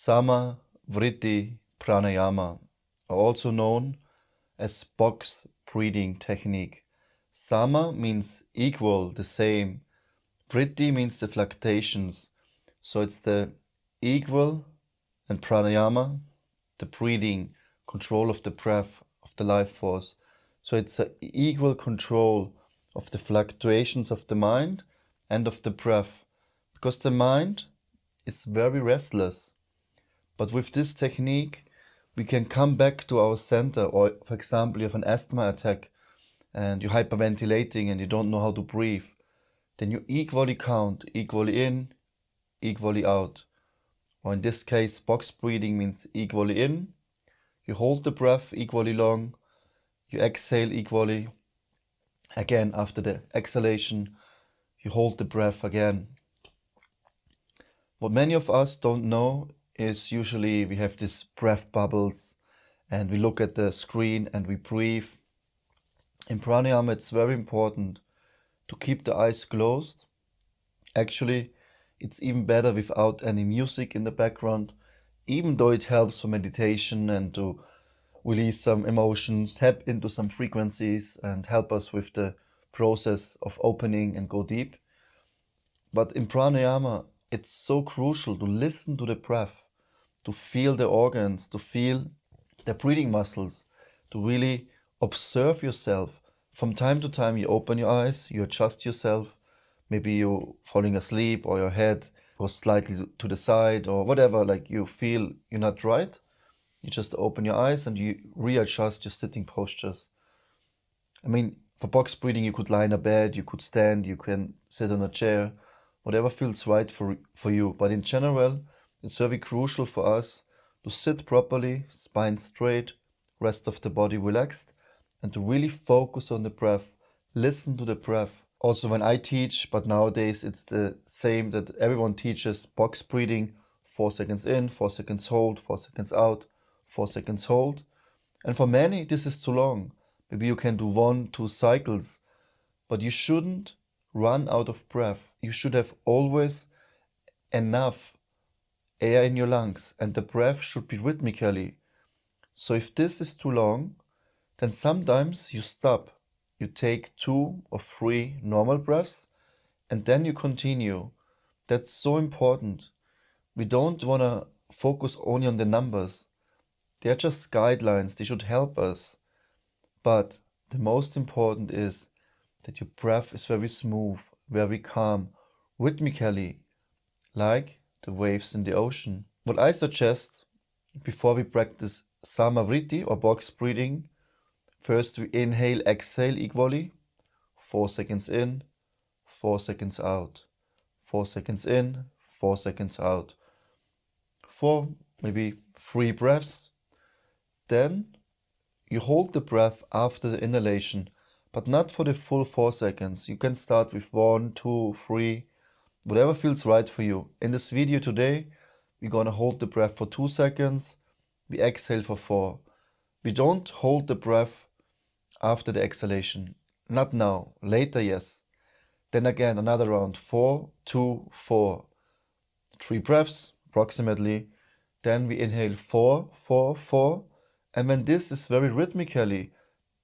Sama Vritti Pranayama, also known as box breathing technique. Sama means equal, the same. Vritti means the fluctuations. So it's the equal, and pranayama, the breathing, control of the breath, of the life force. So it's an equal control of the fluctuations of the mind and of the breath. Because the mind is very restless. But with this technique, we can come back to our center. Or, for example, you have an asthma attack and you're hyperventilating and you don't know how to breathe. Then you equally count, equally in, equally out. Or in this case, box breathing means equally in. You hold the breath equally long. You exhale equally. Again, after the exhalation, you hold the breath again. What many of us don't know is usually we have these breath bubbles and we look at the screen and we breathe. In pranayama, it's very important to keep the eyes closed. Actually, it's even better without any music in the background, even though it helps for meditation and to release some emotions, tap into some frequencies and help us with the process of opening and go deep. But in pranayama, it's so crucial to listen to the breath, to feel the organs, to feel the breathing muscles, to really observe yourself. From time to time, you open your eyes, you adjust yourself. Maybe you're falling asleep or your head goes slightly to the side or whatever, like you feel you're not right. You just open your eyes and you readjust your sitting postures. I mean, for box breathing, you could lie in a bed, you could stand, you can sit on a chair, whatever feels right for you. But in general, it's very crucial for us to sit properly, spine straight, rest of the body relaxed, and to really focus on the breath, listen to the breath. Also, when I teach, but nowadays it's the same that everyone teaches box breathing, 4 seconds in, 4 seconds hold, 4 seconds out, 4 seconds hold. And for many, this is too long. Maybe you can do 1, 2 cycles, but you shouldn't run out of breath. You should have always enough air in your lungs, and the breath should be rhythmically. So if this is too long, then sometimes you stop. You take 2 or 3 normal breaths, and then you continue. That's so important. We don't want to focus only on the numbers. They are just guidelines, they should help us. But the most important is that your breath is very smooth, very calm, rhythmically, like the waves in the ocean. What I suggest before we practice Samavriti or box breathing, first we inhale, exhale equally, 4 seconds in, 4 seconds out, 4 seconds in, 4 seconds out, for maybe 3 breaths. Then you hold the breath after the inhalation, but not for the full 4 seconds. You can start with 1, 2, 3, whatever feels right for you. In this video today, we're gonna hold the breath for 2 seconds, we exhale for 4. We don't hold the breath after the exhalation. Not now, later, yes. Then again, another round, 4, 2, 4. 3 breaths, approximately. Then we inhale 4, 4, 4. And when this is very rhythmically,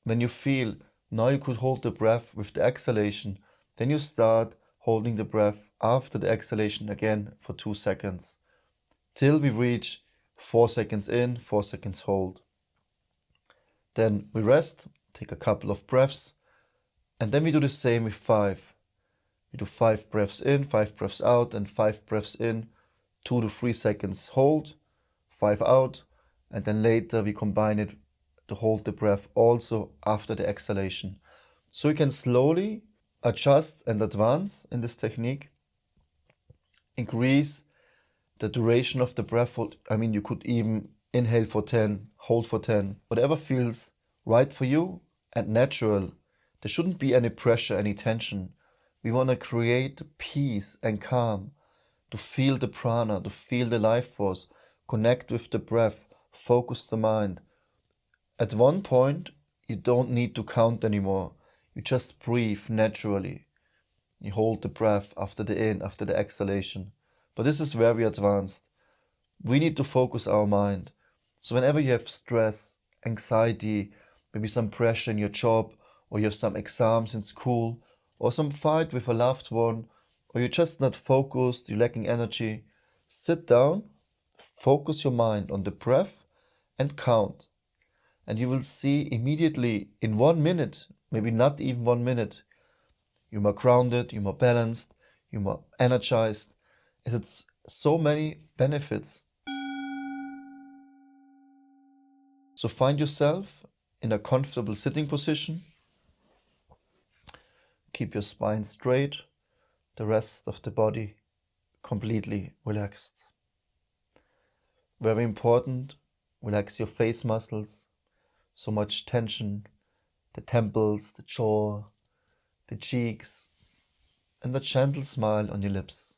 when you feel now you could hold the breath with the exhalation, then you start holding the breath after the exhalation again for 2 seconds, till we reach 4 seconds in, 4 seconds hold. Then we rest, take a couple of breaths, and then we do the same with 5. We do 5 breaths in, 5 breaths out, and 5 breaths in, 2 to 3 seconds hold, 5 out, and then later we combine it to hold the breath also after the exhalation. So you can slowly adjust and advance in this technique, increase the duration of the breath. I mean, you could even inhale for 10, hold for 10, whatever feels right for you and natural. There shouldn't be any pressure, any tension. We want to create peace and calm, to feel the prana, to feel the life force, connect with the breath, focus the mind. At one point, you don't need to count anymore. You just breathe naturally. You hold the breath after the in, after the exhalation. But this is very advanced. We need to focus our mind. So whenever you have stress, anxiety, maybe some pressure in your job, or you have some exams in school, or some fight with a loved one, or you're just not focused, you're lacking energy, sit down, focus your mind on the breath and count. And you will see immediately in 1 minute, maybe not even 1 minute, you're more grounded, you're more balanced, you're more energized. It's so many benefits. So find yourself in a comfortable sitting position. Keep your spine straight, the rest of the body completely relaxed. Very important, relax your face muscles. So much tension, the temples, the jaw, the cheeks, and a gentle smile on your lips.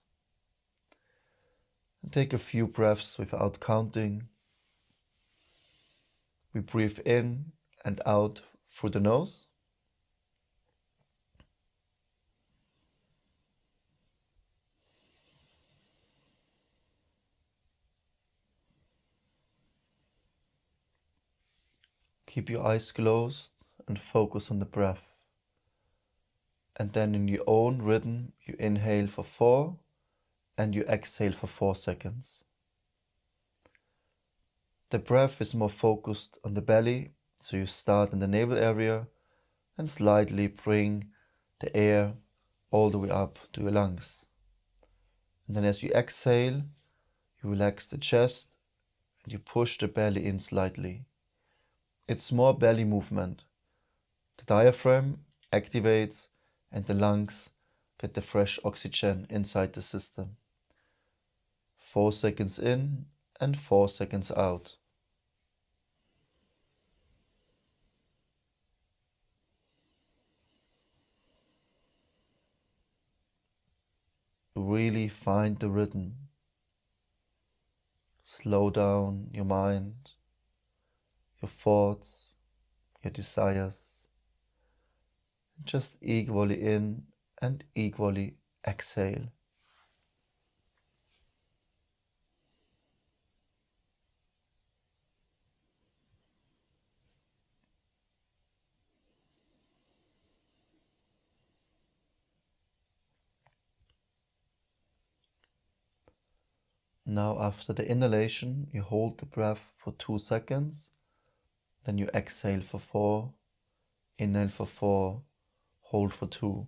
And take a few breaths without counting. We breathe in and out through the nose. Keep your eyes closed and focus on the breath. And then in your own rhythm, you inhale for 4 and you exhale for 4 seconds. The breath is more focused on the belly, so you start in the navel area and slightly bring the air all the way up to your lungs. And then as you exhale, you relax the chest and you push the belly in slightly. It's more belly movement. The diaphragm activates and the lungs get the fresh oxygen inside the system. 4 seconds in and 4 seconds out. Really find the rhythm. Slow down your mind, your thoughts, your desires. Just equally in and equally exhale. Now after the inhalation, you hold the breath for 2 seconds, then you exhale for 4, inhale for 4, hold for 2.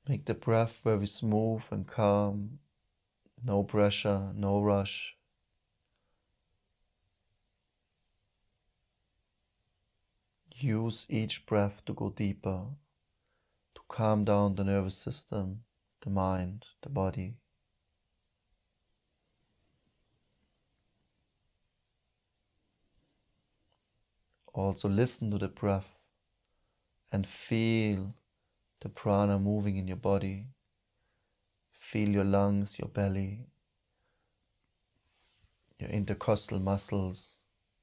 Make the breath very smooth and calm, no pressure, no rush. Use each breath to go deeper, to calm down the nervous system, the mind, the body. Also listen to the breath and feel the prana moving in your body. Feel your lungs, your belly, your intercostal muscles,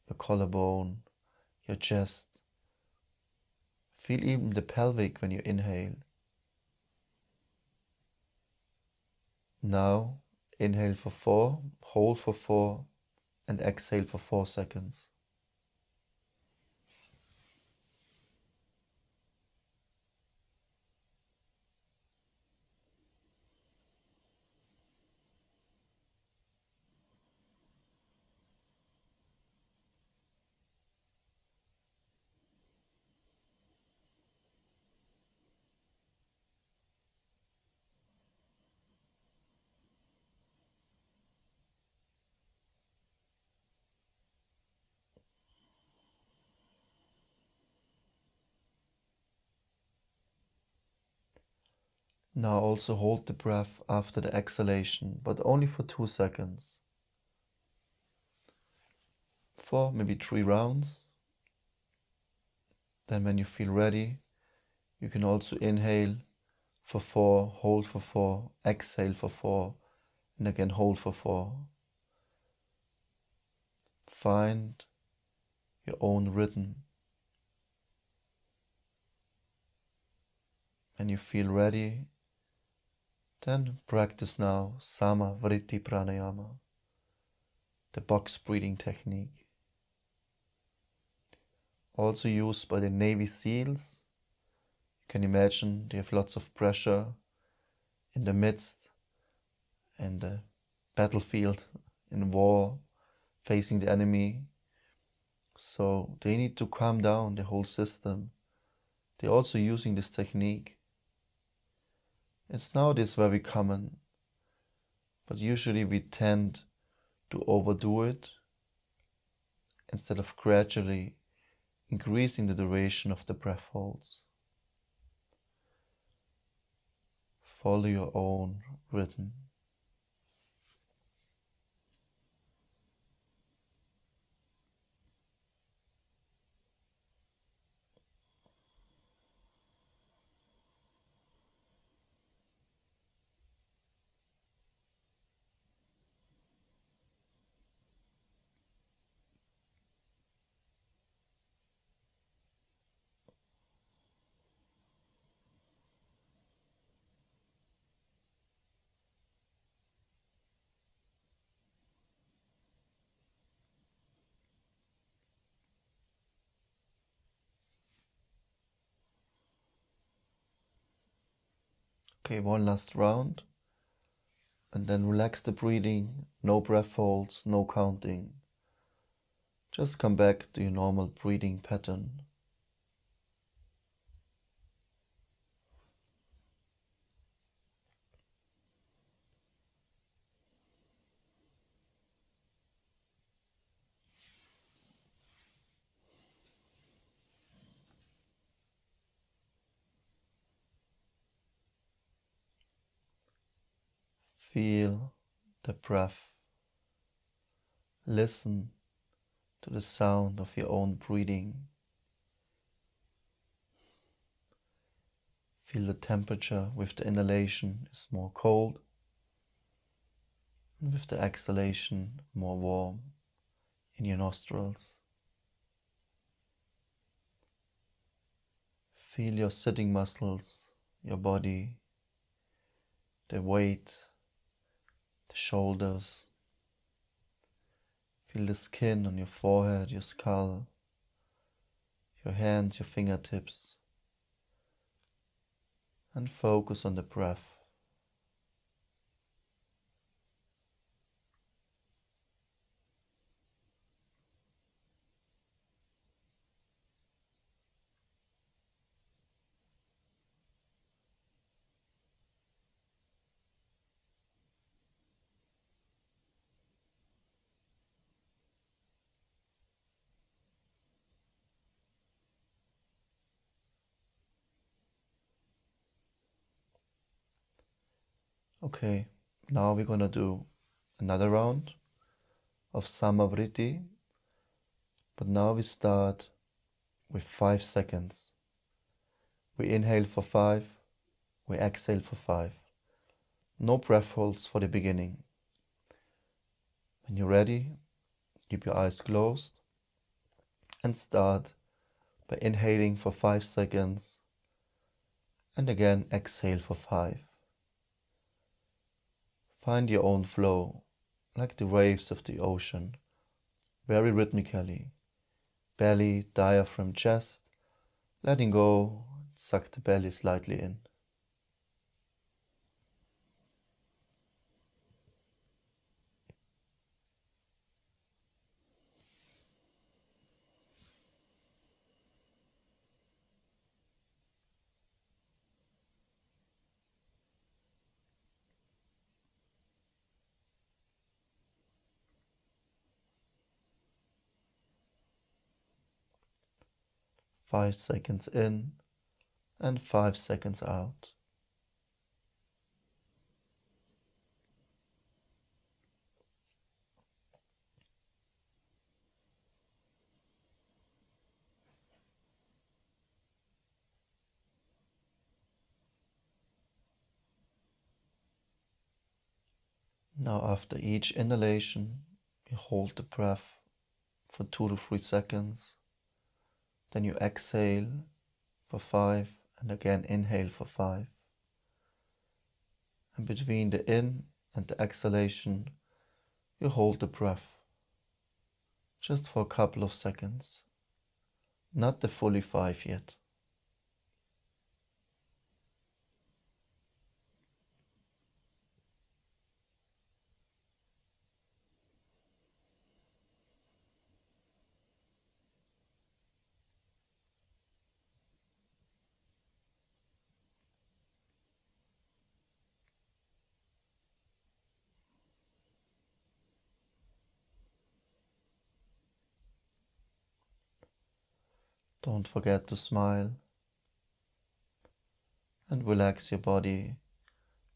your collarbone, your chest. Feel even the pelvic when you inhale. Now inhale for 4, hold for 4, and exhale for 4 seconds. Now also hold the breath after the exhalation, but only for 2 seconds. For maybe 3 rounds. Then when you feel ready, you can also inhale for 4, hold for 4, exhale for 4, and again hold for 4. Find your own rhythm. When you feel ready, then practice now Sama Vritti Pranayama, the box breathing technique. Also used by the Navy SEALs. You can imagine they have lots of pressure in the midst, in the battlefield, in war, facing the enemy. So they need to calm down the whole system. They're also using this technique. It's nowadays very common, but usually we tend to overdo it instead of gradually increasing the duration of the breath holds. Follow your own rhythm. Okay, one last round. And then relax the breathing, no breath holds, no counting. Just come back to your normal breathing pattern. Feel the breath. Listen to the sound of your own breathing. Feel the temperature with the inhalation is more cold, and with the exhalation more warm in your nostrils. Feel your sitting muscles, your body, the weight, the shoulders. Feel the skin on your forehead, your skull, your hands, your fingertips, and focus on the breath. Okay, now we're gonna do another round of Samavriti, but now we start with 5 seconds. We inhale for 5, we exhale for 5. No breath holds for the beginning. When you're ready, keep your eyes closed and start by inhaling for 5 seconds and again exhale for 5. Find your own flow, like the waves of the ocean, very rhythmically. Belly, diaphragm, chest, letting go, suck the belly slightly in. Five seconds in and 5 seconds out. Now after each inhalation, you hold the breath for 2 to 3 seconds. Then you exhale for 5 and again inhale for 5. And between the in and the exhalation, you hold the breath just for a couple of seconds. Not the fully 5 yet. Don't forget to smile and relax your body,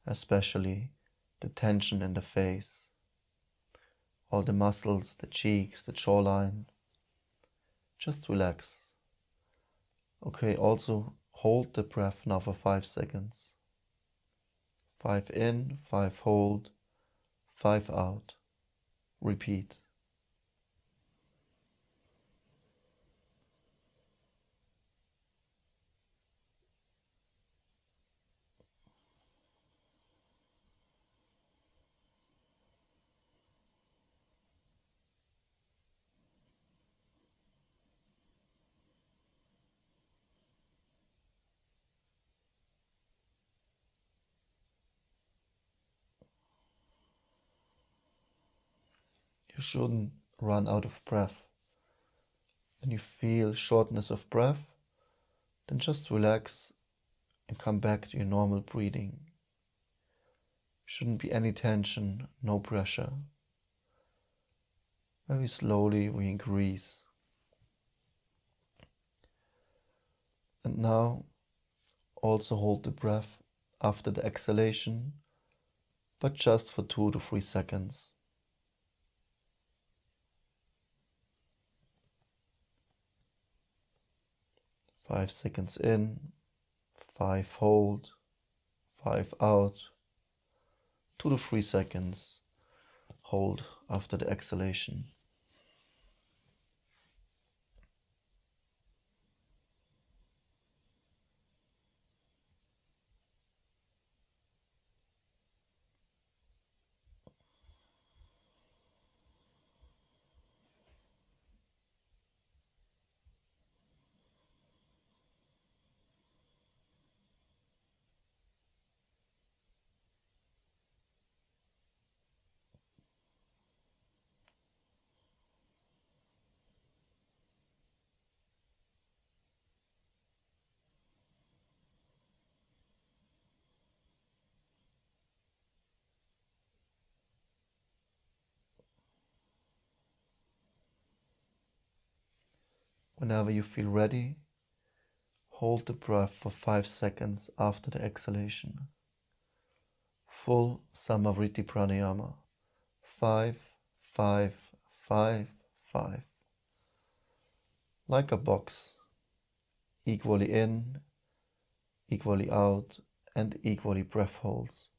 especially the tension in the face, all the muscles, the cheeks, the jawline. Just relax. Okay, also hold the breath now for 5 seconds. 5 in, 5 hold, 5 out. Repeat. You shouldn't run out of breath. When you feel shortness of breath, then just relax and come back to your normal breathing. Shouldn't be any tension, no pressure. Very slowly we increase. And now also hold the breath after the exhalation, but just for 2 to 3 seconds. 5 seconds in, 5 hold, 5 out, 2 to 3 seconds hold after the exhalation. Whenever you feel ready, hold the breath for 5 seconds after the exhalation. Full Vritti Pranayama. 5, 5, 5, 5. Like a box, equally in, equally out, and equally breath holds.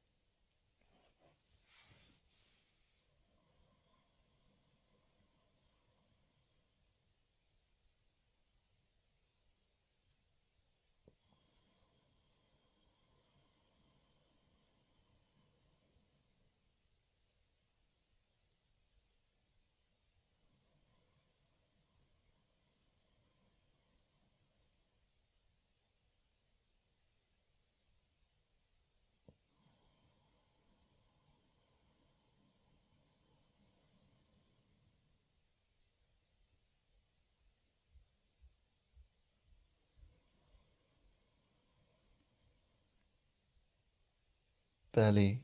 Belly,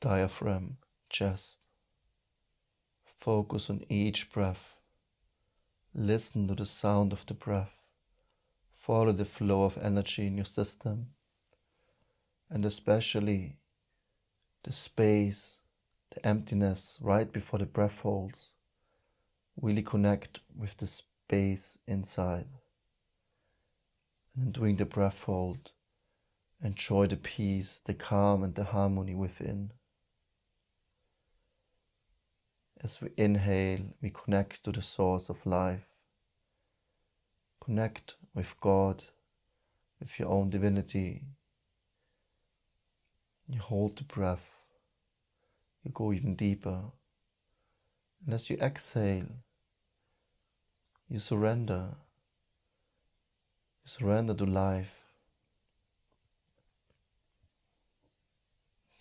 diaphragm, chest. Focus on each breath. Listen to the sound of the breath. Follow the flow of energy in your system, and especially the space, the emptiness right before the breath holds. Really connect with the space inside. And then during the breath hold, enjoy the peace, the calm and the harmony within. As we inhale, we connect to the source of life. Connect with God, with your own divinity. You hold the breath. You go even deeper. And as you exhale, you surrender. You surrender to life.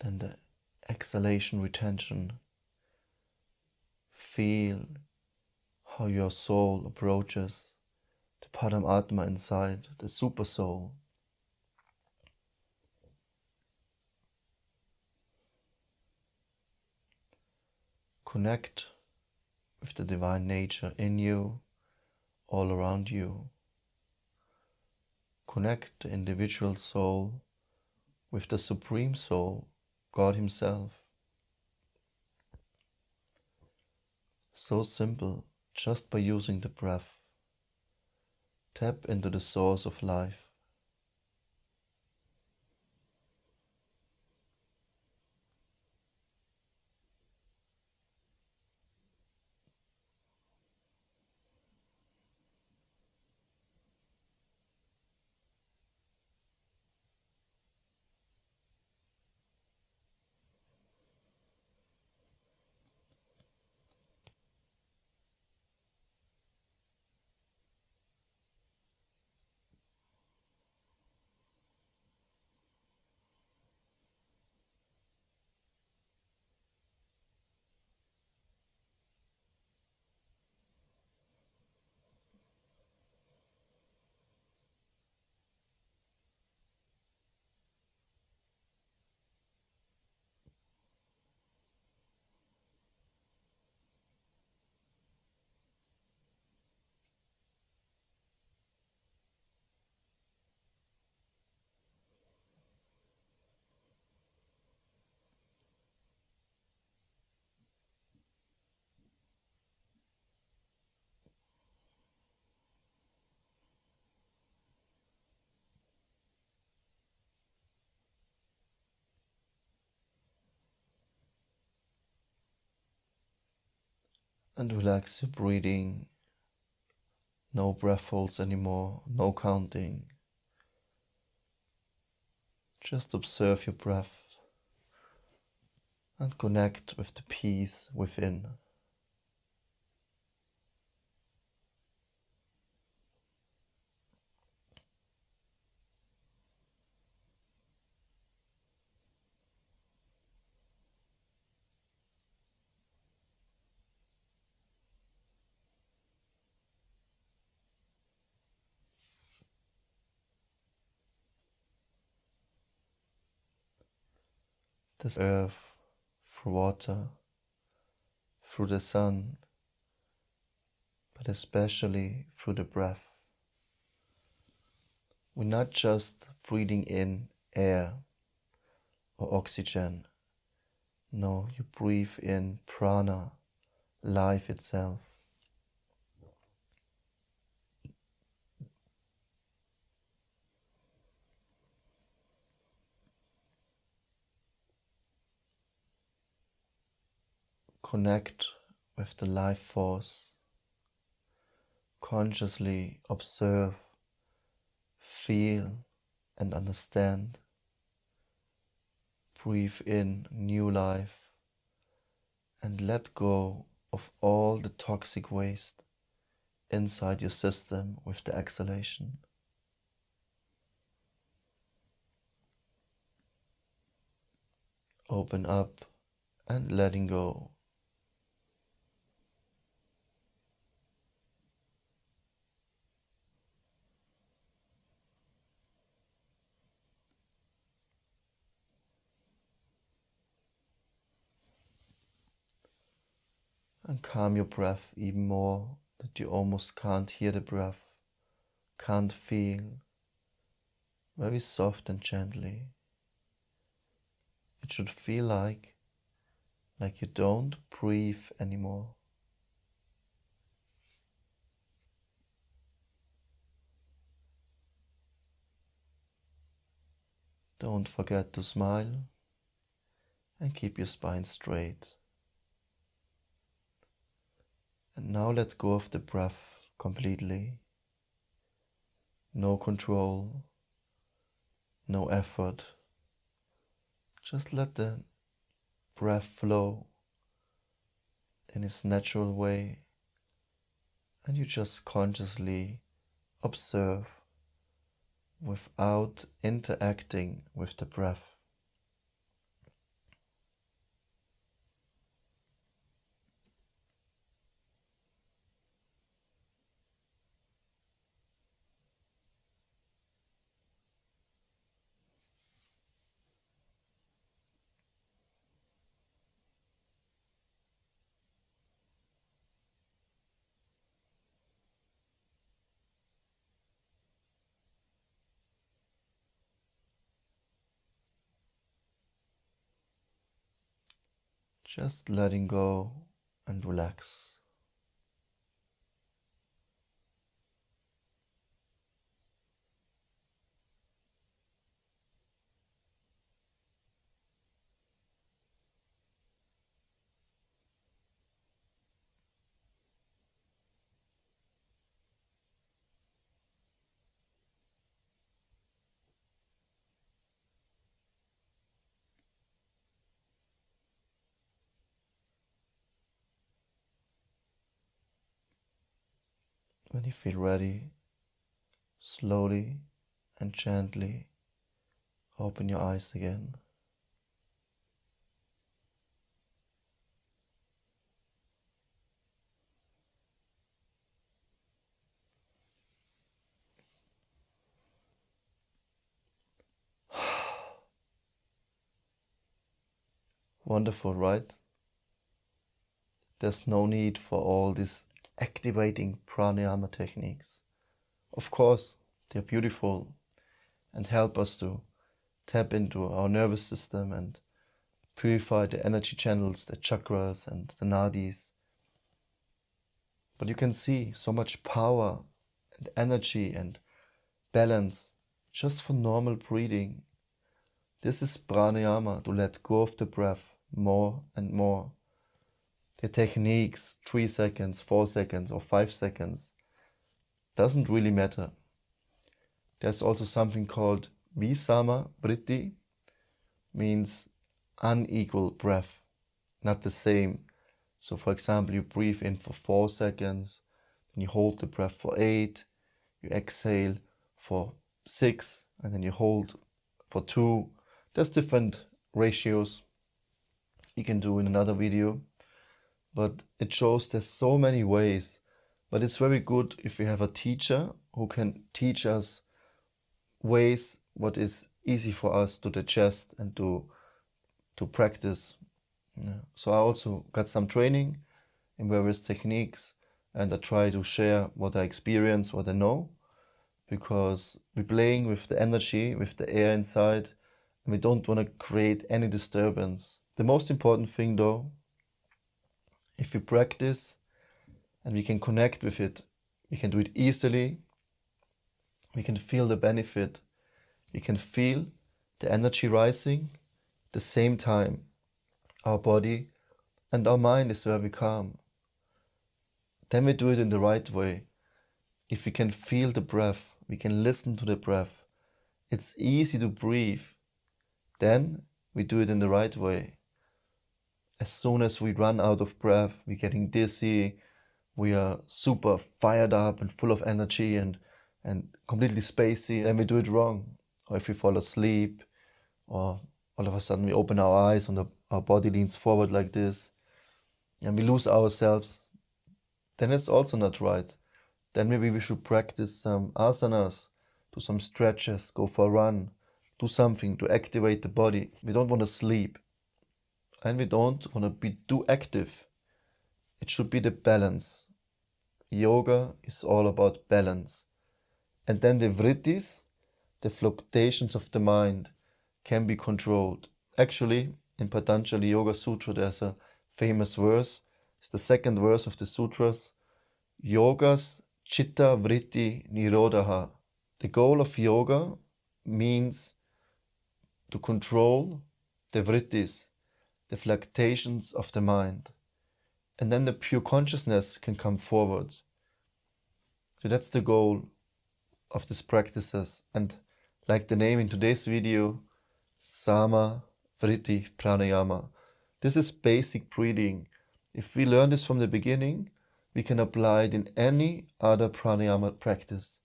Then the exhalation, retention. Feel how your soul approaches the Paramatma inside, the super soul. Connect with the divine nature in you, all around you. Connect the individual soul with the Supreme Soul, God Himself. So simple, just by using the breath. Tap into the source of life. And relax your breathing. No breath holds anymore, no counting. Just observe your breath and connect with the peace within. This earth, through water, through the sun, but especially through the breath. We're not just breathing in air or oxygen. No, you breathe in prana, life itself. Connect with the life force. Consciously observe, feel, and understand. Breathe in new life and let go of all the toxic waste inside your system with the exhalation. Open up and letting go. And calm your breath even more, that you almost can't hear the breath, can't feel. Very soft and gently. It should feel like you don't breathe anymore. Don't forget to smile and keep your spine straight. And now let go of the breath completely. No control, no effort. Just let the breath flow in its natural way, and you just consciously observe without interacting with the breath. Just letting go and relax. When you feel ready, slowly and gently open your eyes again. Wonderful, right? There's no need for all these activating pranayama techniques. Of course, they're beautiful and help us to tap into our nervous system and purify the energy channels, the chakras and the nadis. But you can see so much power and energy and balance just for normal breathing. This is pranayama, to let go of the breath more and more. The techniques, 3 seconds, 4 seconds or 5 seconds, doesn't really matter. There's also something called visama vritti, means unequal breath, not the same. So for example, you breathe in for 4 seconds, then you hold the breath for 8, you exhale for 6, and then you hold for 2. There's different ratios you can do in another video, but it shows there's so many ways. But it's very good if we have a teacher who can teach us ways what is easy for us to digest and to practice. Yeah. So I also got some training in various techniques, and I try to share what I experience, what I know, because we're playing with the energy, with the air inside, and we don't want to create any disturbance. The most important thing though, if we practice and we can connect with it, we can do it easily, we can feel the benefit, we can feel the energy rising. At the same time, our body and our mind is very calm. Then we do it in the right way. If we can feel the breath, we can listen to the breath, it's easy to breathe, then we do it in the right way. As soon as we run out of breath, we're getting dizzy, we are super fired up and full of energy and completely spacey, then we do it wrong. Or if we fall asleep, or all of a sudden we open our eyes and our body leans forward like this, and we lose ourselves, then it's also not right. Then maybe we should practice some asanas, do some stretches, go for a run, do something to activate the body. We don't want to sleep, and we don't want to be too active. It should be the balance. Yoga is all about balance. And then the vrittis, the fluctuations of the mind, can be controlled. Actually, in Patanjali Yoga Sutra, there's a famous verse. It's the second verse of the sutras. Yogas chitta vritti nirodha. The goal of yoga means to control the vrittis, the fluctuations of the mind. and then the pure consciousness can come forward. So that's the goal of these practices. And like the name in today's video, Sama Vritti Pranayama. This is basic breathing. If we learn this from the beginning, we can apply it in any other pranayama practice.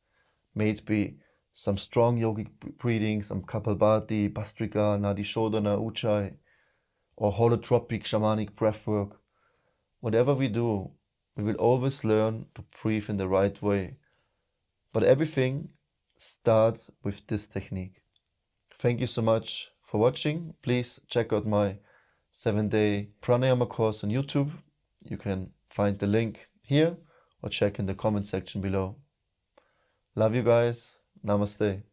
May it be some strong yogic breathing, some Kapalbhati, Bhastrika, Nadi Shodhana, Ujjayi, or holotropic shamanic breathwork. Whatever we do, we will always learn to breathe in the right way. But everything starts with this technique. Thank you so much for watching. Please check out my 7-day pranayama course on YouTube. You can find the link here or check in the comment section below. Love you guys. Namaste.